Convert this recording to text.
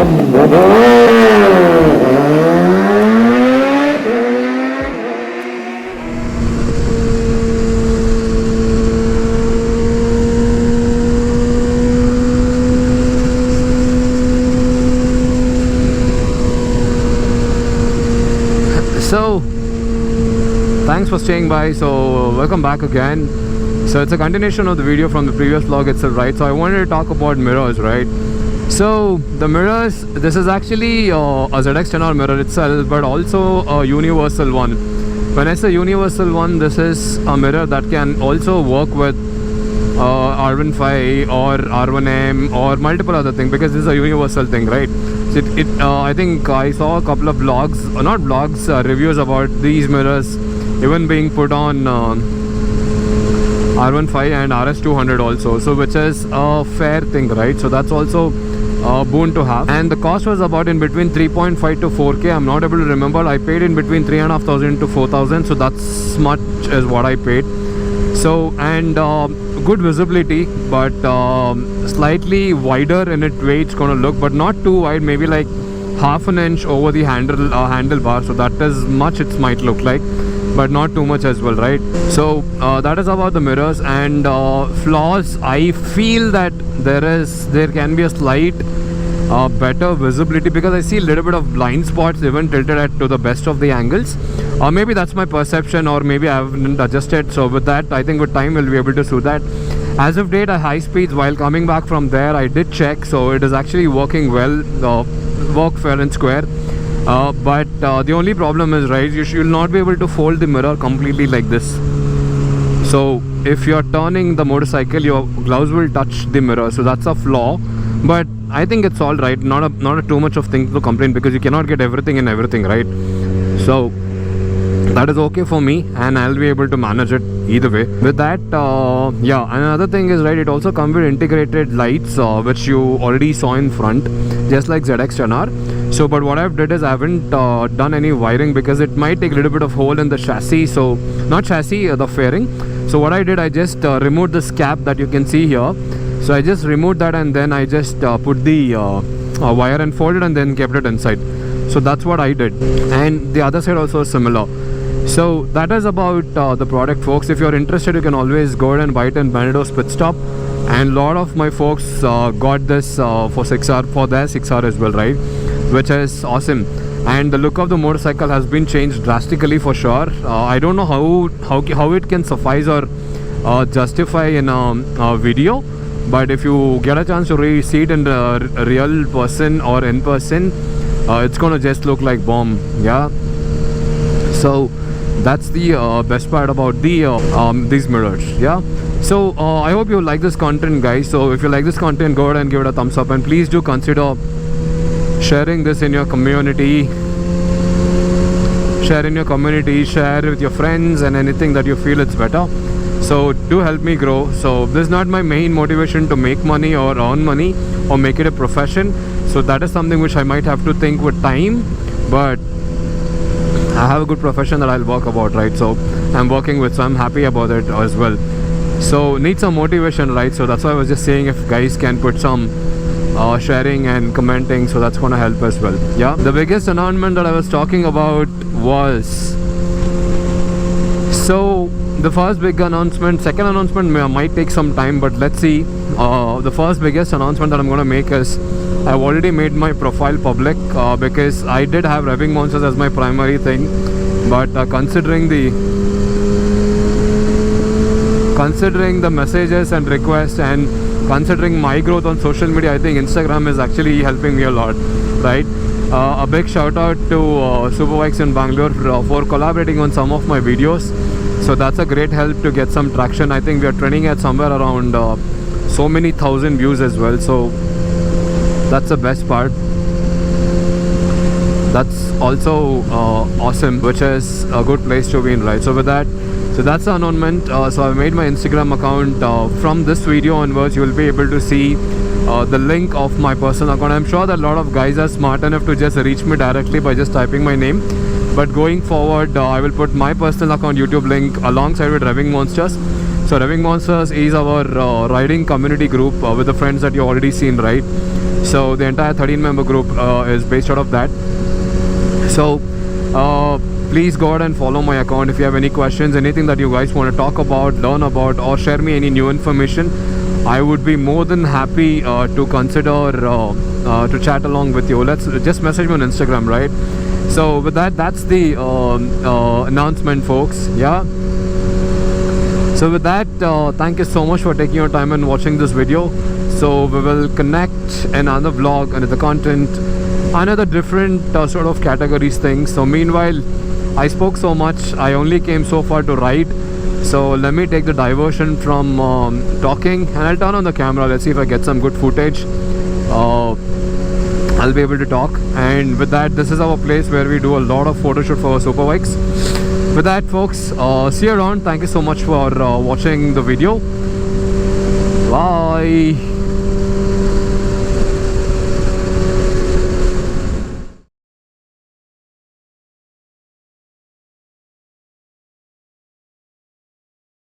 So thanks for staying by. So welcome back again. So it's a continuation of the video from the previous vlog itself, right? So I wanted to talk about mirrors, right? So the mirrors, this is actually a ZX10R mirror itself, but also a universal one. When I say universal one, this is a mirror that can also work with R15 or R1M or multiple other things, because this is a universal thing, right? So I think I saw a couple of vlogs, not vlogs, reviews about these mirrors even being put on R15 and RS200 also, so which is a fair thing, right? So that's also a boon to have. And the cost was about in between 3.5 to 4k. I'm not able to remember. I paid in between 3,500 to 4,000, so that's much is what I paid. So, and good visibility, but slightly wider in its way it's gonna look, but not too wide, maybe like half an inch over the handlebar. So that is much it might look like, but not too much as well, right? So that is about the mirrors. And flaws, I feel that there can be a slight better visibility, because I see a little bit of blind spots even tilted to the best of the angles, or maybe that's my perception, or maybe I haven't adjusted. So with that, I think with time we'll be able to do that. As of date, at high speeds, while coming back from there, I did check, so it is actually working well, work fair and square. But the only problem is, right, you should not be able to fold the mirror completely like this. So if you're turning the motorcycle, your gloves will touch the mirror, so that's a flaw. But I think it's all right, not a too much of thing to complain, because you cannot get everything in everything, right? So that is okay for me, and I'll be able to manage it either way. With that, yeah, another thing is, right, it also comes with integrated lights, which you already saw in front, just like ZX10R. So but what I've did is I haven't done any wiring, because it might take a little bit of hole in the chassis, so not chassis, the fairing. So what I did, I just removed this cap that you can see here. So I just removed that, and then I just put the wire and folded, and then kept it inside. So that's what I did, and the other side also is similar. So that is about the product, folks. If you're interested, you can always go ahead and buy it in Bandidos Pit Stop. And a lot of my folks got this for 6R, for their 6R as well, right? Which is awesome. And the look of the motorcycle has been changed drastically for sure. I don't know how it can suffice or justify in a video, but if you get a chance to really see it in a real person or in person, it's gonna just look like bomb. Yeah. So that's the best part about the these mirrors. Yeah. So I hope you like this content, guys. So if you like this content, go ahead and give it a thumbs up, and please do consider sharing this in your community. Share in your community, share with your friends, and anything that you feel it's better. So do help me grow. So this is not my main motivation to make money or earn money or make it a profession. So that is something which I might have to think with time, but I have a good profession that I'll work about, right? So I'm working with, so I'm happy about it as well. So need some motivation, right? So that's why I was just saying, if guys can put some sharing and commenting, so that's gonna help as well. Yeah, the biggest announcement that I was talking about was, so the first big announcement, second announcement might take some time, but let's see. The first biggest announcement that I'm gonna make is, I've already made my profile public, because I did have Revving Monsters as my primary thing, but considering the messages and requests, and considering my growth on social media, I think Instagram is actually helping me a lot, right? A big shout out to Superbikes in Bangalore for collaborating on some of my videos. So that's a great help to get some traction. I think we are trending at somewhere around so many thousand views as well. So that's the best part. That's also awesome, which is a good place to be in, right? So with that, so that's the announcement. So I made my Instagram account. From this video onwards, you will be able to see the link of my personal account. I'm sure that a lot of guys are smart enough to just reach me directly by just typing my name, but going forward, I will put my personal account YouTube link alongside with Revving Monsters. So Revving Monsters is our riding community group with the friends that you already seen, right? So the entire 13-member group is based out of that. So please go ahead and follow my account. If you have any questions, anything that you guys want to talk about, learn about, or share me any new information, I would be more than happy to consider to chat along with you. Let's just message me on Instagram, right? So with that, that's the announcement, folks. Yeah. So with that, thank you so much for taking your time and watching this video. So we will connect in another vlog, another content, another different sort of categories things. So meanwhile, I spoke so much, I only came so far to ride. So let me take the diversion from talking, and I'll turn on the camera. Let's see if I get some good footage. I'll be able to talk. And with that, this is our place where we do a lot of photo shoot for our super bikes. With that, folks, see you around. Thank you so much for watching the video. Bye.